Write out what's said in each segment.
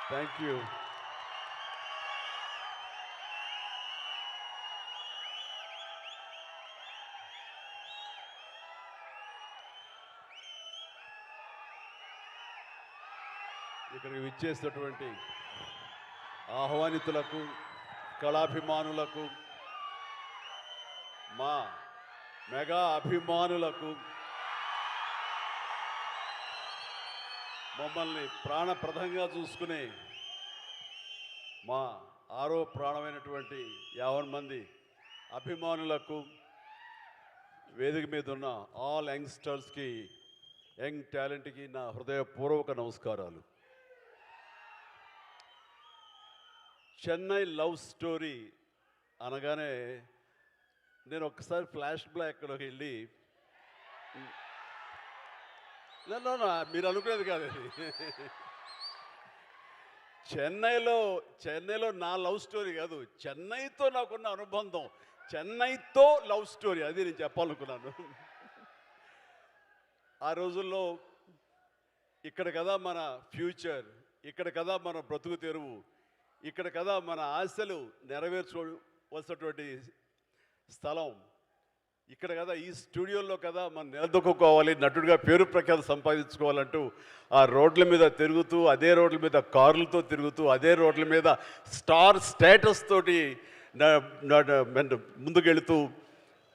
Thank you. ఇక్కడికి విచ్చేసినటువంటి ఆహ్వానితులకు, కళాభిమానులకు, మా మెగా అభిమానులకు, మమ్మల్ని ప్రాణప్రదంగా చూసుకునే మా ఆరో ప్రాణమైనటువంటి 50 మంది అభిమానులకు, వేదిక మీద ఉన్న ఆల్ యంగ్స్టర్స్కి, యంగ్ టాలెంట్కి నా హృదయపూర్వక నమస్కారాలు. చెన్నై లవ్ స్టోరీ అనగానే నేను ఒక్కసారి ఫ్లాష్ బ్యాక్లోకి వెళ్ళి, మీరు అనుకునేది కాదండి, చెన్నైలో నా లవ్ స్టోరీ కాదు, చెన్నైతో నాకున్న అనుబంధం, చెన్నైతో లవ్ స్టోరీ, అది నేను చెప్పాలనుకున్నాను. ఆ రోజుల్లో ఇక్కడ కదా మన ఫ్యూచర్, ఇక్కడ కదా మన బ్రతుకు తెరువు, ఇక్కడ కదా మన ఆశలు నెరవేర్చుకోవలసినటువంటి స్థలం, ఇక్కడ కదా ఈ స్టూడియోలో కదా మనం నిలదొక్కుకోవాలి, నటుడిగా పేరు ప్రఖ్యాతి సంపాదించుకోవాలంటూ ఆ రోడ్ల మీద తిరుగుతూ, అదే రోడ్ల మీద కార్లతో తిరుగుతూ, అదే రోడ్ల మీద స్టార్ స్టేటస్ తోటి ముందుకెళ్తూ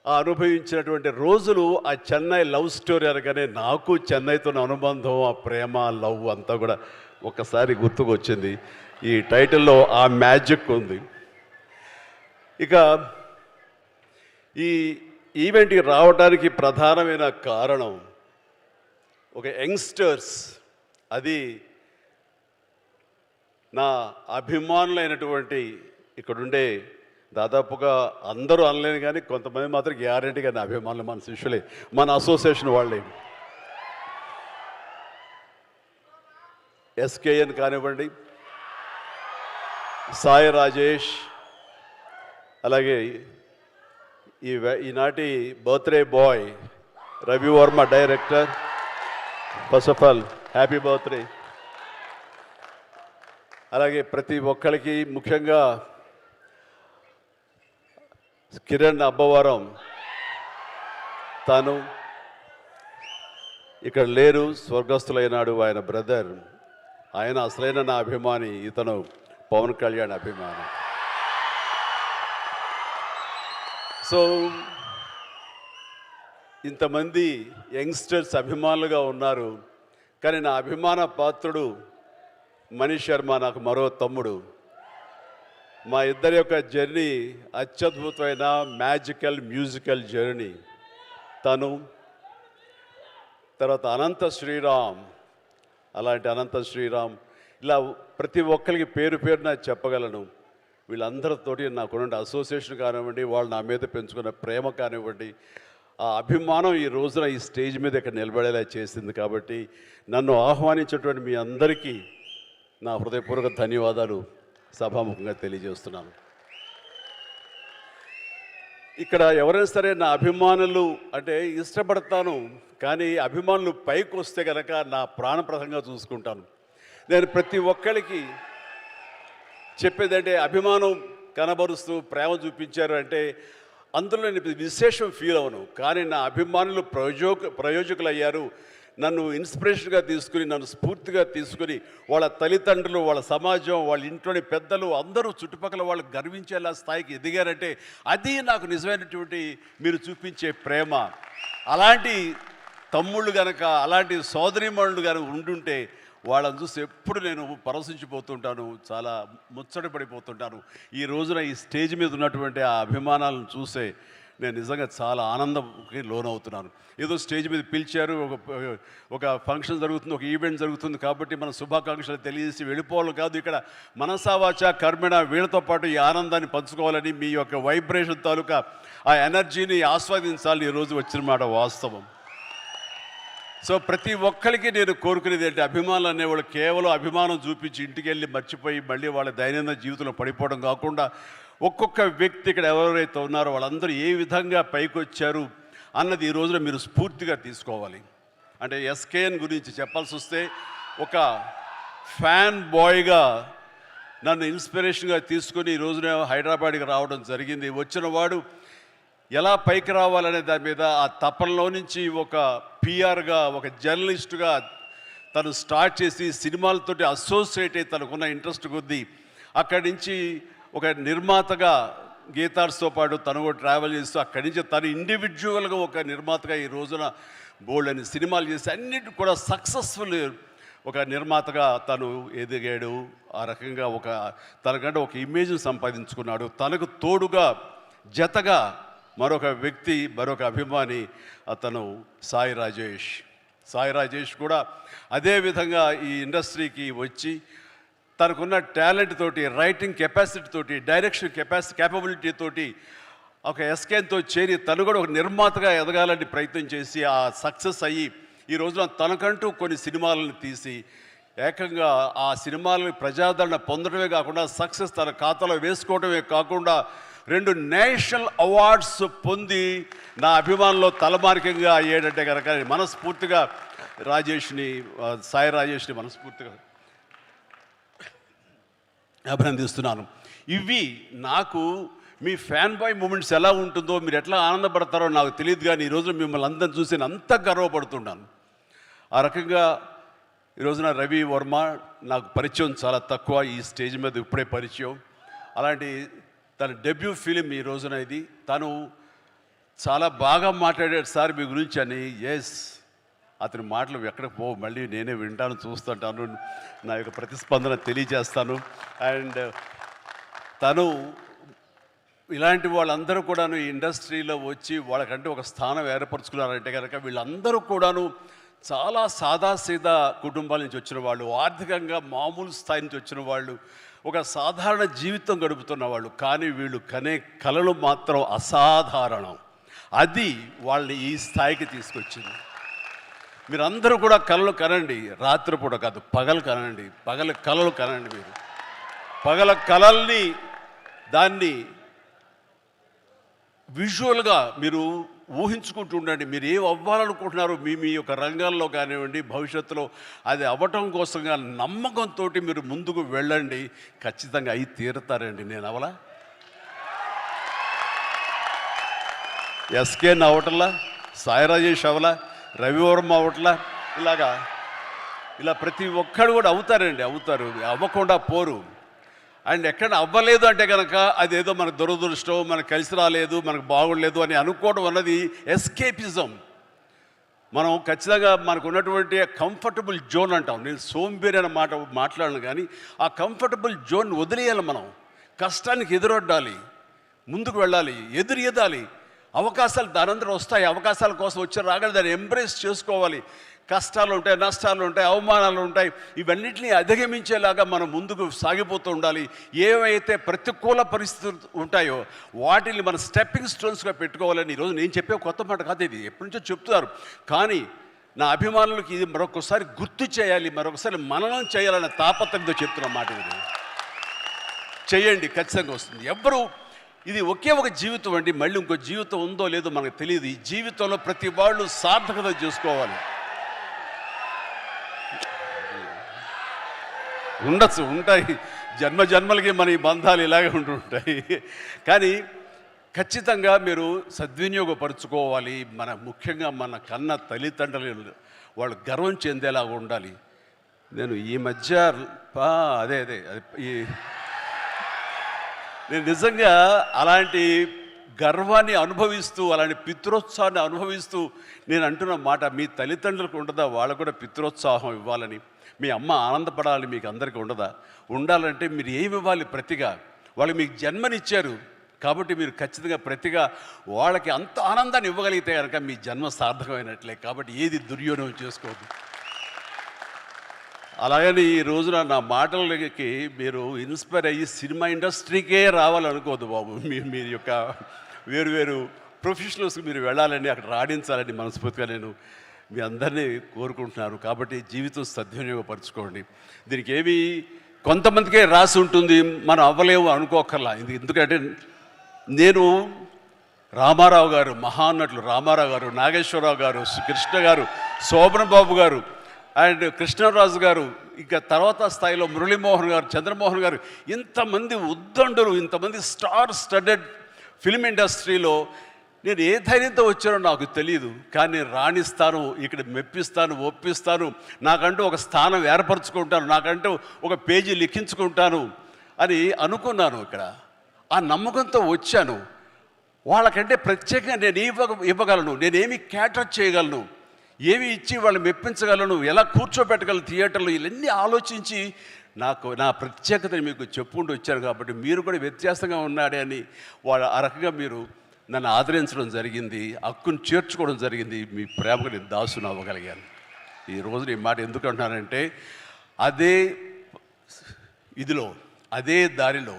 అనుభవించినటువంటి రోజులు ఆ చెన్నై లవ్ స్టోరీ అనగానే నాకు చెన్నైతో అనుబంధం, ఆ ప్రేమ, లవ్ అంతా కూడా ఒకసారి గుర్తుకు వచ్చింది. ఈ టైటిల్లో ఆ మ్యాజిక్ ఉంది. ఇక ఈ ఈవెంట్కి రావడానికి ప్రధానమైన కారణం ఒక యంగ్స్టర్స్, అది నా అభిమానులైనటువంటి ఇక్కడుండే దాదాపుగా అందరూ అనలేను కానీ కొంతమంది మాత్రం గ్యారెంటీగా నా అభిమానులు, మన శిష్యులే, మన అసోసియేషన్ వాళ్ళే. ఎస్కేఎన్ కానివ్వండి, సాయి రాజేష్, అలాగే ఈనాటి birthday boy Ravi Varma director, first of all happy birthday. అలాగే ప్రతి ఒక్కరికి, ముఖ్యంగా కిరణ్ అబ్బవరం, తాను ఇక్కడ లేరు, స్వర్గస్థులైనాడు, ఆయన బ్రదర్, ఆయన అసలైన నా అభిమాని, ఇతను పవన్ కళ్యాణ్ అభిమాని. సో ఇంతమంది యంగ్స్టర్స్ అభిమానులుగా ఉన్నారు, కానీ నా అభిమాన పాత్రుడు మనీష్ శర్మ, నాకు మరో తమ్ముడు. మా ఇద్దరి యొక్క జర్నీ అత్యద్భుతమైన మ్యాజికల్ మ్యూజికల్ జర్నీ. తను తర్వాత అనంత శ్రీరామ్, అలాంటి అనంత శ్రీరామ్, ఇలా ప్రతి ఒక్కరికి పేరు పేరున చెప్పగలను. వీళ్ళందరితోటి నాకున్న అసోసియేషన్ కానివ్వండి, వాళ్ళు నా మీద పెంచుకున్న ప్రేమ కానివ్వండి, ఆ అభిమానం ఈ రోజున ఈ స్టేజ్ మీద ఇక్కడ నిలబడేలా చేసింది. కాబట్టి నన్ను ఆహ్వానించేటువంటి మీ అందరికీ నా హృదయపూర్వక ధన్యవాదాలు సభాముఖంగా తెలియజేస్తున్నాను. ఇక్కడ ఎవరైనా సరే నా అభిమానులు అంటే ఇష్టపడతాను, కానీ అభిమానులు పైకి వస్తే కనుక నా ప్రాణప్రదంగా చూసుకుంటాను. నేను ప్రతి ఒక్కరికి చెప్పేదంటే, అభిమానం కనబరుస్తూ ప్రేమ చూపించారు అంటే అందులో నేను విశేషం ఫీల్ అవను, కానీ నా అభిమానులు ప్రయోజకులు అయ్యారు. నన్ను ఇన్స్పిరేషన్గా తీసుకుని, నన్ను స్ఫూర్తిగా తీసుకుని, వాళ్ళ తల్లిదండ్రులు, వాళ్ళ సమాజం, వాళ్ళ ఇంట్లోని పెద్దలు అందరూ చుట్టుపక్కల వాళ్ళు గర్వించేలా స్థాయికి ఎదిగారంటే అది నాకు నిజమైనటువంటి మీరు చూపించే ప్రేమ. అలాంటి తమ్ముళ్ళు కనుక, అలాంటి సోదరీమణులు కనుక ఉండుంటే వాళ్ళని చూసి ఎప్పుడు నేను పరవశించిపోతుంటాను, చాలా ముచ్చటపడిపోతుంటాను. ఈ రోజున ఈ స్టేజ్ మీద ఉన్నటువంటి ఆ అభిమానాలను చూసే నేను నిజంగా చాలా ఆనందంకి లోనవుతున్నాను. ఏదో స్టేజ్ మీద పిలిచారు, ఒక ఫంక్షన్ జరుగుతుంది, ఒక ఈవెంట్ జరుగుతుంది కాబట్టి మన శుభాకాంక్షలు తెలియజేసి వెళ్ళిపోవాలి కాదు. ఇక్కడ మనసావాచ కర్మణ వీళ్ళతో పాటు ఈ ఆనందాన్ని పంచుకోవాలని, మీ యొక్క వైబ్రేషన్ తాలూకా ఆ ఎనర్జీని ఆస్వాదించాలని ఈరోజు వచ్చిన మాట వాస్తవం. సో ప్రతి ఒక్కరికి నేను కోరుకునేది ఏంటి, అభిమానులు అనేవాళ్ళు కేవలం అభిమానం చూపించి ఇంటికి వెళ్ళి మర్చిపోయి మళ్ళీ వాళ్ళ దైనందిన జీవితంలో పడిపోవడం కాకుండా, ఒక్కొక్క వ్యక్తి ఇక్కడ ఎవరెవరైతే ఉన్నారో వాళ్ళందరూ ఏ విధంగా పైకి వచ్చారు అన్నది ఈ రోజున మీరు స్ఫూర్తిగా తీసుకోవాలి. అంటే ఎస్కేఎన్ గురించి చెప్పాల్సి వస్తే ఒక ఫ్యాన్ బాయ్గా నన్ను ఇన్స్పిరేషన్గా తీసుకొని ఈ రోజున హైదరాబాద్కి రావడం జరిగింది. వచ్చిన వాడు ఎలా పైకి రావాలనే దాని మీద ఆ తపనలో నుంచి ఒక పిఆర్గా, ఒక జర్నలిస్టుగా తను స్టార్ట్ చేసి సినిమాలతోటి అసోసియేట్ అయ్యి తనకున్న ఇంట్రెస్ట్ కొద్దీ అక్కడి నుంచి ఒక నిర్మాతగా గీతార్స్తో పాటు తను కూడా ట్రావెల్ చేస్తూ అక్కడి నుంచి తను ఇండివిజువల్గా ఒక నిర్మాతగా ఈ రోజున బోల్డ్ అని సినిమాలు చేసి అన్నిటి కూడా సక్సెస్ఫుల్ ఒక నిర్మాతగా తను ఎదిగాడు. ఆ రకంగా తనకంటే ఒక ఇమేజ్ని సంపాదించుకున్నాడు. తనకు తోడుగా జతగా మరొక వ్యక్తి, మరొక అభిమాని అతను సాయి రాజేష్ కూడా అదేవిధంగా ఈ ఇండస్ట్రీకి వచ్చి తనకున్న టాలెంట్ తోటి, రైటింగ్ కెపాసిటీ తోటి, డైరెక్షన్ క్యాపబిలిటీ తోటి ఒక ఎస్కేన్తో చేరి తను కూడా ఒక నిర్మాతగా ఎదగాలని ప్రయత్నం చేసి ఆ సక్సెస్ అయ్యి ఈ రోజున తనకంటూ కొన్ని సినిమాలను తీసి ఏకంగా ఆ సినిమాలను ప్రజాదరణ పొందడమే కాకుండా సక్సెస్ తన ఖాతాలో వేసుకోవడమే కాకుండా 2 నేషనల్ అవార్డ్స్ పొంది నా అభిమానంలో తలమానికంగా అయ్యేటంటే కనుక మనస్ఫూర్తిగా సాయి రాజేష్ని మనస్ఫూర్తిగా అభినందిస్తున్నాను. ఇవి నాకు మీ ఫ్యాన్ బాయ్ మూమెంట్స్ ఎలా ఉంటుందో, మీరు ఎట్లా ఆనందపడతారో నాకు తెలియదు, కానీ ఈరోజు మిమ్మల్ని అందరిని చూసి నేను అంత గర్వపడుతున్నాను. ఆ రకంగా ఈరోజున రవి వర్మ నాకు పరిచయం చాలా తక్కువ, ఈ స్టేజ్ మీద ఇప్పుడే పరిచయం. అలాంటి తన డెబ్యూ ఫిలిం ఈ రోజున ఇది. తను చాలా బాగా మాట్లాడాడు సార్ మీ గురించి అని. ఎస్, అతని మాటలు ఎక్కడికి పోవు, మళ్ళీ నేనే వింటాను, చూస్తుంటాను, నా యొక్క ప్రతిస్పందన తెలియజేస్తాను. అండ్ తను ఇలాంటి వాళ్ళందరూ కూడాను ఈ ఇండస్ట్రీలో వచ్చి వాళ్ళకంటే ఒక స్థానం ఏర్పరచుకున్నారంటే కనుక వీళ్ళందరూ కూడాను చాలా సాదాసీదా కుటుంబాల నుంచి వచ్చిన వాళ్ళు, ఆర్థికంగా మామూలు స్థాయి నుంచి వచ్చిన వాళ్ళు, ఒక సాధారణ జీవితం గడుపుతున్న వాళ్ళు. కానీ వీళ్ళు కనే కలలు మాత్రం అసాధారణం. అది వాళ్ళని ఈ స్థాయికి తీసుకొచ్చింది. మీరందరూ కూడా కలలు కనండి, రాత్రిపూట కాదు, పగలు కనండి, కలలు కనండి. మీరు పగల కలల్ని దాన్ని విజువల్గా మీరు ఊహించుకుంటూ ఉండండి. మీరు ఏం అవ్వాలనుకుంటున్నారో మీ యొక్క రంగాల్లో కానివ్వండి, భవిష్యత్తులో అది అవ్వటం కోసంగా నమ్మకంతో మీరు ముందుకు వెళ్ళండి. ఖచ్చితంగా అయి తీరుతారండి. నేను అవలా ఎస్కేన్ అవటంలా, సాయి రాజేష్ అవలా, రవివర్మ అవట్లా, ఇలా ప్రతి ఒక్కడు కూడా అవుతారు, అవ్వకుండా పోరు. అండ్ ఎక్కడ అవ్వలేదు అంటే కనుక అదేదో మనకు దురదృష్టం, మనకు కలిసి రాలేదు, మనకు బాగుండలేదు అని అనుకోవడం అన్నది ఎస్కేపిజం. మనం ఖచ్చితంగా మనకు ఉన్నటువంటి కంఫర్టబుల్ జోన్ అంటాం. నేను సోంబేరి అనే మాట్లాడను, కానీ ఆ కంఫర్టబుల్ జోన్ వదిలేయాలి. మనం కష్టానికి ఎదురొడ్డాలి, ముందుకు వెళ్ళాలి, ఎదురెదాలి. అవకాశాలు దానందరూ వస్తాయి. అవకాశాల కోసం వచ్చి రాగానే దాన్ని ఎంబ్రేస్ చేసుకోవాలి. కష్టాలు ఉంటాయి, నష్టాలు ఉంటాయి, అవమానాలు ఉంటాయి. ఇవన్నిటిని అధిగమించేలాగా మనం ముందుకు సాగిపోతూ ఉండాలి. ఏవైతే ప్రతికూల పరిస్థితులు ఉంటాయో వాటిని మన స్టెప్పింగ్ స్టోన్స్గా పెట్టుకోవాలని ఈరోజు నేను చెప్పే కొత్త మాట కాదు, ఇది ఎప్పటి నుంచో చెప్తున్నారు. కానీ నా అభిమానులకు ఇది మరొకసారి గుర్తు చేయాలి, మరొకసారి మననం చేయాలనే తాపత్రయంతో చెప్తున్న మాట. ఇది చేయండి, ఖచ్చితంగా వస్తుంది. ఇది ఒకే ఒక జీవితం అండి, మళ్ళీ ఇంకో జీవితం ఉందో లేదో మనకు తెలియదు. ఈ జీవితంలో ప్రతి వాళ్ళు సార్థకత చేసుకోవాలి. ఉంటాయి జన్మలకి మన ఈ బంధాలు ఇలాగే ఉంటుంటాయి. కానీ ఖచ్చితంగా మీరు సద్వినియోగపరుచుకోవాలి. ముఖ్యంగా మన కన్న తల్లిదండ్రులు వాళ్ళు గర్వం చెందేలాగా ఉండాలి. నేను ఈ మధ్య నేను నిజంగా అలాంటి గర్వాన్ని అనుభవిస్తూ, అలాంటి పితృోత్సాహాన్ని అనుభవిస్తూ నేను అంటున్న మాట, మీ తల్లిదండ్రులకు ఉండదా వాళ్ళకు కూడా పితృోత్సాహం ఇవ్వాలని? మీ అమ్మ ఆనందపడాలి, మీకు అందరికీ ఉండదా? ఉండాలంటే మీరు ఏమి ఇవ్వాలి ప్రతిగా? వాళ్ళు మీకు జన్మనిచ్చారు కాబట్టి మీరు ఖచ్చితంగా ప్రతిగా వాళ్ళకి అంత ఆనందాన్ని ఇవ్వగలిగితే కనుక మీ జన్మ సార్థకమైనట్లే. కాబట్టి ఏది దుర్యోగం చేసుకోవద్దు. అలాగని ఈ రోజున నా మాటలకి మీరు ఇన్స్పైర్ అయ్యి సినిమా ఇండస్ట్రీకే రావాలనుకోవద్దు బాబు. మీ యొక్క వేరు ప్రొఫెషనల్స్కి మీరు వెళ్ళాలని, అక్కడ రాణించాలని మనస్ఫూర్తిగా నేను మీ అందరినీ కోరుకుంటున్నాను. కాబట్టి జీవితం సద్వినియోగపరచుకోండి. దీనికి ఏమి కొంతమందికే రాసి ఉంటుంది, మనం అవ్వలేము అనుకోకర్లా. ఎందుకంటే నేను రామారావు గారు, మహానటులు రామారావు గారు, నాగేశ్వరరావు గారు, కృష్ణ గారు, శోభన్ బాబు గారు అండ్ కృష్ణరాజు గారు, ఇక తర్వాత స్థాయిలో మురళీమోహన్ గారు, చంద్రమోహన్ గారు, ఇంతమంది ఉద్దండులు, ఇంతమంది స్టార్ స్టడెడ్ ఫిల్మ్ ఇండస్ట్రీలో నేను ఏ ధైర్యంతో వచ్చానో నాకు తెలియదు. కానీ రాణిస్తాను, ఇక్కడ మెప్పిస్తాను, ఒప్పిస్తాను, నాకంటూ ఒక స్థానం ఏర్పరచుకుంటాను, నాకంటూ ఒక పేజీ లిఖించుకుంటాను అని అనుకున్నాను. ఇక్కడ ఆ నమ్మకంతో వచ్చాను. వాళ్ళకంటే ప్రత్యేకంగా నేను ఇవ్వగలను, నేనేమి క్యాటర్ చేయగలను, ఏమి ఇచ్చి వాళ్ళు మెప్పించగలను, ఎలా కూర్చోబెట్టగలను థియేటర్లో, ఇవన్నీ ఆలోచించి నా ప్రత్యేకతని మీకు చెప్పుకుంటూ వచ్చారు. కాబట్టి మీరు కూడా వ్యత్యాసంగా ఉన్నాడే అని వాళ్ళు ఆ రకంగా మీరు నన్ను ఆదరించడం జరిగింది, హక్కును చేర్చుకోవడం జరిగింది. మీ ప్రేమకు నేను దాసును అవ్వగలిగాను. ఈరోజు ఈ మాట ఎందుకు అంటున్నానంటే, అదే ఇదిలో, అదే దారిలో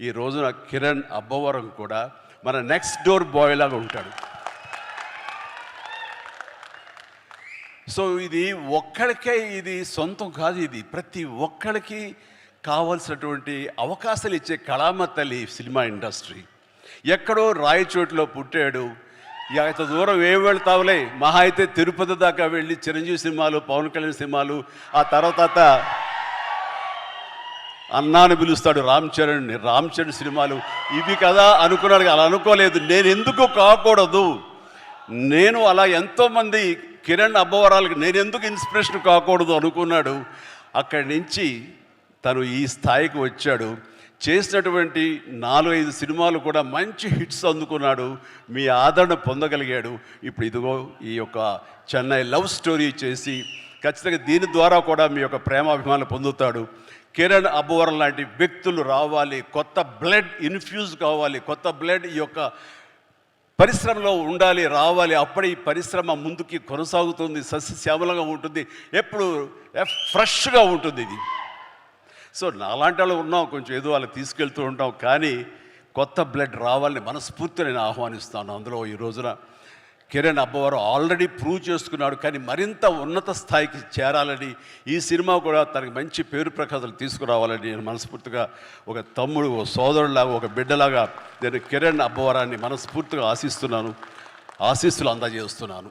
ఈ రోజున కిరణ్ అబ్బవరం కూడా మన నెక్స్ట్ డోర్ బాయ్ లాగా ఉంటాడు. సో ఇది ఒక్కడికే ఇది సొంతం కాదు, ఇది ప్రతి ఒక్కడికి కావాల్సినటువంటి అవకాశాలు ఇచ్చే కళామ తల్లి సినిమా ఇండస్ట్రీ. ఎక్కడో రాయచోటిలో పుట్టాడు, ఇంత దూరం ఏం వెళ్తావులే, మహా అయితే తిరుపతి దాకా వెళ్ళి చిరంజీవి సినిమాలు, పవన్ కళ్యాణ్ సినిమాలు, ఆ తర్వాత అన్నాను పిలుస్తాడు రామ్ చరణ్ సినిమాలు, ఇవి కదా అనుకున్నాడు. అలా అనుకోలేదు. నేను ఎందుకు కాకూడదు, నేను అలా ఎంతోమంది కిరణ్ అబ్బవరాలకి నేను ఎందుకు ఇన్స్పిరేషన్ కాకూడదు అనుకున్నాడు. అక్కడి నుంచి తను ఈ స్థాయికి వచ్చాడు. చేసినటువంటి 4-5 సినిమాలు కూడా మంచి హిట్స్ అందుకున్నాడు, మీ ఆదరణ పొందగలిగాడు. ఇప్పుడు ఇదిగో ఈ యొక్క చెన్నై లవ్ స్టోరీ చేసి ఖచ్చితంగా దీని ద్వారా కూడా మీ యొక్క ప్రేమాభిమానం పొందుతాడు. కిరణ్ అబ్బవరం లాంటి వ్యక్తులు రావాలి, కొత్త బ్లడ్ ఇన్ఫ్యూజ్ కావాలి, కొత్త బ్లడ్ ఈ యొక్క పరిశ్రమలో ఉండాలి, రావాలి. అప్పుడే ఈ పరిశ్రమ ముందుకి కొనసాగుతుంది, సస్యశ్యామలంగా ఉంటుంది, ఎప్పుడు ఫ్రెష్గా ఉంటుంది ఇది. సో నాలాంటి వాళ్ళు ఉన్నాం, కొంచెం ఏదో వాళ్ళకి తీసుకెళ్తూ ఉంటాం, కానీ కొత్త బ్లడ్ రావాలని మనస్ఫూర్తిగా నేను ఆహ్వానిస్తాను. అందులో ఈ రోజున కిరణ్ అబ్బవరం ఆల్రెడీ ప్రూవ్ చేసుకున్నాడు, కానీ మరింత ఉన్నత స్థాయికి చేరాలని, ఈ సినిమా కూడా తనకి మంచి పేరు ప్రఖ్యాతులు తీసుకురావాలని నేను మనస్ఫూర్తిగా ఒక తమ్ముడు, ఒక సోదరులాగా, ఒక బిడ్డలాగా నేను కిరణ్ అబ్బవరాన్ని మనస్ఫూర్తిగా ఆశిస్తున్నాను, ఆశీస్సులు అందజేస్తున్నాను.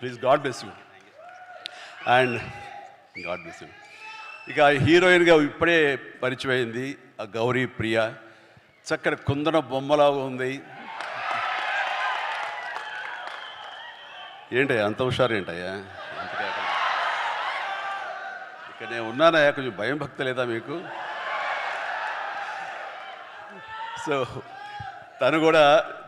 Please, God bless you and God bless you. ఇక హీరోయిన్గా ఇప్పుడే పరిచయం అయింది ఆ గౌరీ ప్రియ, చక్కని కుందన బొమ్మలాగా ఉంది. ఏంటయ్యా అంత హుషారు ఏంటయ్యా? ఇక నేను ఉన్నానయ్యా, కొంచెం భయం భక్తి లేదా మీకు? సో తను కూడా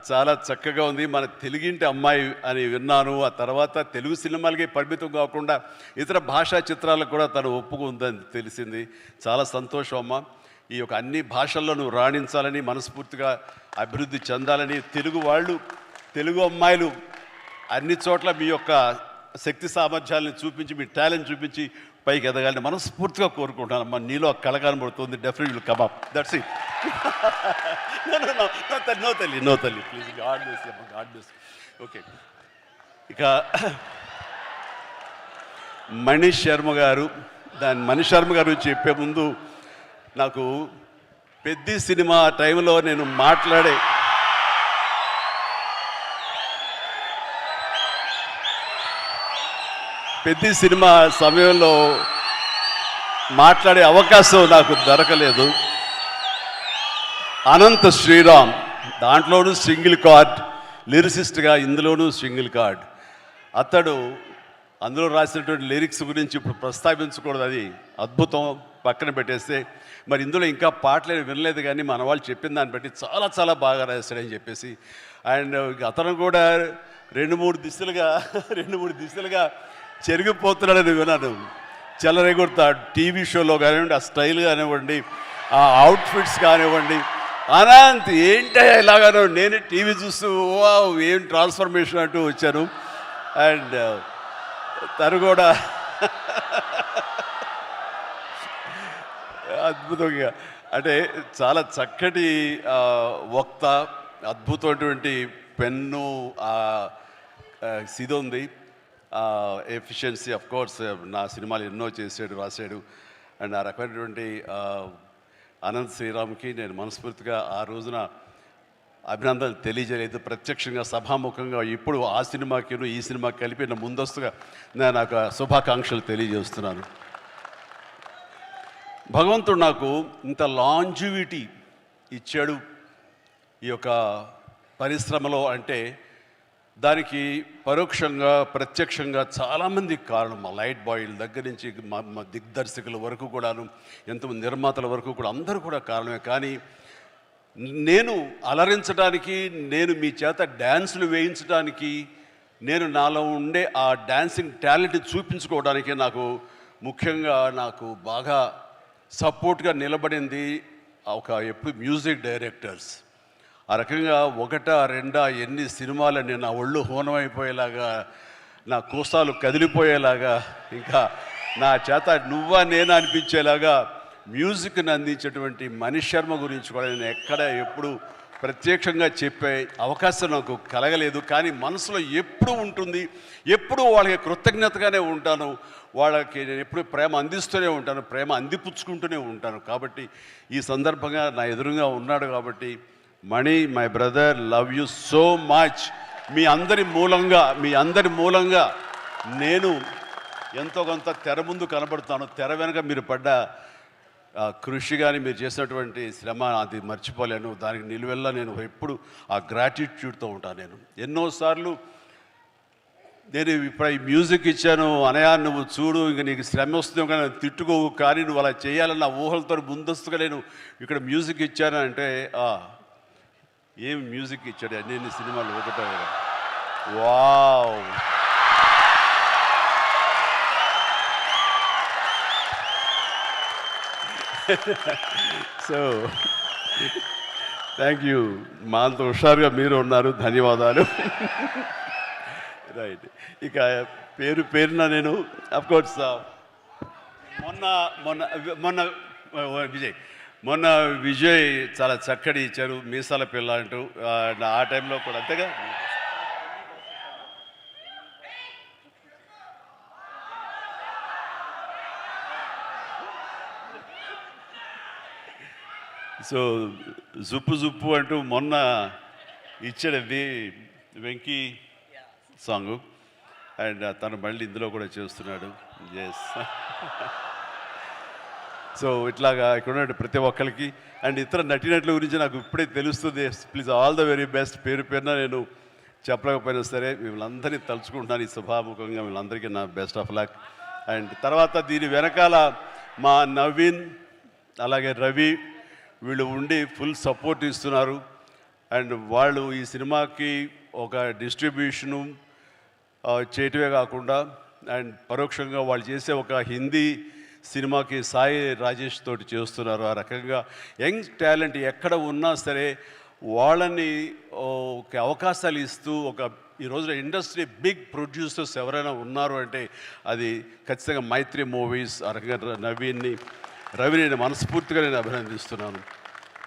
చాలా చక్కగా ఉంది. మన తెలుగింటి అమ్మాయి అని విన్నాను. ఆ తర్వాత తెలుగు సినిమాలకి పరిమితం కాకుండా ఇతర భాషా చిత్రాలకు కూడా తను ఒప్పుకుందని తెలిసింది. చాలా సంతోషం అమ్మ. ఈ యొక్క అన్ని భాషల్లో నువ్వు రాణించాలని, మనస్ఫూర్తిగా అభివృద్ధి చెందాలని, తెలుగు అమ్మాయిలు అన్ని చోట్ల మీ యొక్క శక్తి సామర్థ్యాలను చూపించి, మీ టాలెంట్ చూపించి పైకి ఎదగాలని మనస్ఫూర్తిగా కోరుకుంటాను అమ్మా. నీలో కళ కనబడుతుంది, definitely come up, that's it. No తల్లి ప్లీజ్, గాడ్ బ్లెస్ అమ్మా, గాడ్ బ్లెస్. ఓకే, ఇక మణి శర్మ గారు చెప్పే ముందు నాకు పెద్ద సినిమా టైంలో నేను మాట్లాడే పెద్ద సినిమా సమయంలో మాట్లాడే అవకాశం నాకు దొరకలేదు. అనంత శ్రీరామ్ దాంట్లోనూ సింగిల్ కార్డ్ లిరిసిస్ట్గా, ఇందులోనూ సింగిల్ కార్డ్. అతడు అందులో రాసినటువంటి లిరిక్స్ గురించి ఇప్పుడు ప్రస్తావించకూడదు, అది అద్భుతం, పక్కన పెట్టేస్తే. మరి ఇందులో ఇంకా పాటలు వినలేదు, కానీ మన వాళ్ళు చెప్పిన దాన్ని బట్టి చాలా చాలా బాగా రాశాడని చెప్పేసి. అండ్ అతను కూడా రెండు మూడు దిశలుగా చెరిగిపోతున్నాడని విన్నాను. చెలరేగొడతాడు టీవీ షోలో కానివ్వండి, ఆ స్టైల్ కానివ్వండి, ఆ అవుట్ఫిట్స్ కానివ్వండి. అనంత్ ఏంటయ్యా ఇలాగానో, నేను టీవీ చూస్తూ ఏం ట్రాన్స్ఫర్మేషన్ అంటూ వచ్చాను. అండ్ తను కూడా అద్భుతంగా, అంటే చాలా చక్కటి వక్త, అద్భుతమైనటువంటి పెన్ను, ఇది ఉంది, ఎఫిషియన్సీ. ఆఫ్ కోర్స్ నా సినిమాలు ఎన్నో చేసాడు, రాశాడు. అండ్ ఆ రకమైనటువంటి అనంత్ శ్రీరామ్కి నేను మనస్ఫూర్తిగా ఆ రోజున అభినందనలు తెలియజేయలేదు. ప్రత్యక్షంగా సభాముఖంగా ఇప్పుడు ఆ సినిమాకి ఈ సినిమాకి కలిపి ముందస్తుగా నేను నాకు శుభాకాంక్షలు తెలియజేస్తున్నాను. భగవంతుడు నాకు ఇంత లాంజివిటీ ఇచ్చాడు ఈ యొక్క పరిశ్రమలో అంటే దానికి పరోక్షంగా ప్రత్యక్షంగా చాలామంది కారణం. మా లైట్ బాయ్ల దగ్గర నుంచి మా దిగ్దర్శకుల వరకు కూడాను, ఎంతమంది నిర్మాతల వరకు కూడా అందరూ కూడా కారణమే. కానీ నేను అలరించడానికి, నేను మీ చేత డ్యాన్సులు వేయించడానికి, నేను నాలో ఉండే ఆ డాన్సింగ్ టాలెంట్ చూపించుకోవడానికి ముఖ్యంగా నాకు బాగా సపోర్ట్గా నిలబడింది ఎప్పుడు మ్యూజిక్ డైరెక్టర్స్. ఆ రకంగా ఒకటా రెండా ఎన్ని సినిమాలని నా ఒళ్ళు హోనమైపోయేలాగా, నా కోసాలు కదిలిపోయేలాగా, ఇంకా నా చేత నువ్వా నేనా అనిపించేలాగా మ్యూజిక్ని అందించేటువంటి మనీష్ శర్మ గురించి కూడా నేను ఎప్పుడు ప్రత్యక్షంగా చెప్పే అవకాశం నాకు కలగలేదు. కానీ మనసులో ఎప్పుడు ఉంటుంది, ఎప్పుడు వాళ్ళకి కృతజ్ఞతగానే ఉంటాను. వాళ్ళకి నేను ఎప్పుడు ప్రేమ అందిస్తూనే ఉంటాను, ప్రేమ అందిపుచ్చుకుంటూనే ఉంటాను. కాబట్టి ఈ సందర్భంగా నా ఎదురుగా ఉన్నాడు కాబట్టి Mani, my brother, love you so much. మీ అందరి మూలంగా నేను ఎంతో కొంత తెర ముందు కనబడుతాను. తెర వెనక మీరు పడ్డ కృషి కానీ మీరు చేసినటువంటి శ్రమ అది మర్చిపోలేను. దానికి నిలువెల్లా నేను ఎప్పుడు ఆ గ్రాటిట్యూడ్తో ఉంటాను. నేను ఎన్నోసార్లు నేను ఇప్పుడు ఈ మ్యూజిక్ ఇచ్చాను అనయా, నువ్వు చూడు ఇంక నీకు శ్రమ వస్తుందో కానీ తిట్టుకోవు, కానీ నువ్వు అలా చేయాలన్న ఊహలతో ముందస్తుగా నేను ఇక్కడ మ్యూజిక్ ఇచ్చాను అంటే ఏం మ్యూజిక్ ఇచ్చాడు అన్ని సినిమాలు ఒకటో. Wow, so thank you. మా అంత హుషారుగా మీరు ఉన్నారు, ధన్యవాదాలు. రైట్, ఇక పేరున నేను అఫ్కోర్స్ మొన్న విజయ్ చాలా చక్కటి ఇచ్చారు, మీసాల పిల్ల అంటూ. ఆ టైంలో కూడా అంతేగా. సో జుప్పు అంటూ మొన్న ఇచ్చాడండి వెంకీ సాంగు, అండ్ తను మళ్ళీ ఇందులో కూడా చేస్తున్నాడు. ఎస్. సో ఇట్లాగా ఇక్కడ ప్రతి ఒక్కరికి అండ్ ఇతర నటినట్ల గురించి నాకు ఇప్పుడే తెలుస్తుంది. Please all the very best. పేరున నేను చెప్పలేకపోయినా సరే వీళ్ళందరినీ తలుచుకుంటున్నాను ఈ సభాముఖంగా. వీళ్ళందరికీ నా బెస్ట్ ఆఫ్ లక్. అండ్ తర్వాత దీని వెనకాల మా నవీన్ అలాగే రవి వీళ్ళు ఉండి ఫుల్ సపోర్ట్ ఇస్తున్నారు. అండ్ వాళ్ళు ఈ సినిమాకి ఒక డిస్ట్రిబ్యూషను చేయటమే కాకుండా అండ్ పరోక్షంగా వాళ్ళు చేసే ఒక హిందీ సినిమాకి సాయి రాజేష్ తోటి చేస్తున్నారు. ఆ రకంగా యంగ్ టాలెంట్ ఎక్కడ ఉన్నా సరే వాళ్ళని ఒక అవకాశాలు ఇస్తూ ఈ రోజున ఇండస్ట్రీ బిగ్ ప్రొడ్యూసర్స్ ఎవరైనా ఉన్నారు అంటే అది ఖచ్చితంగా మైత్రి మూవీస్. ఆ రకంగా రవిని నేను మనస్ఫూర్తిగా నేను అభినందిస్తున్నాను.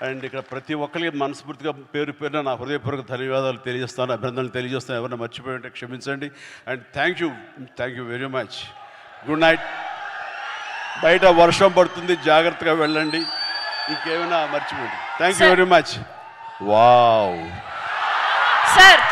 అండ్ ఇక్కడ ప్రతి ఒక్కరికి మనస్ఫూర్తిగా పేరున నా హృదయపూర్వక ధన్యవాదాలు తెలియజేస్తాను, అభినందనలు తెలియజేస్తాను. ఎవరైనా మర్చిపోయి ఉంటే క్షమించండి. And thank you very much. Good night. బయట వర్షం పడుతుంది, జాగ్రత్తగా వెళ్ళండి. ఇంకేమైనా మర్చిపోండి. Thank you very much. Wow sir.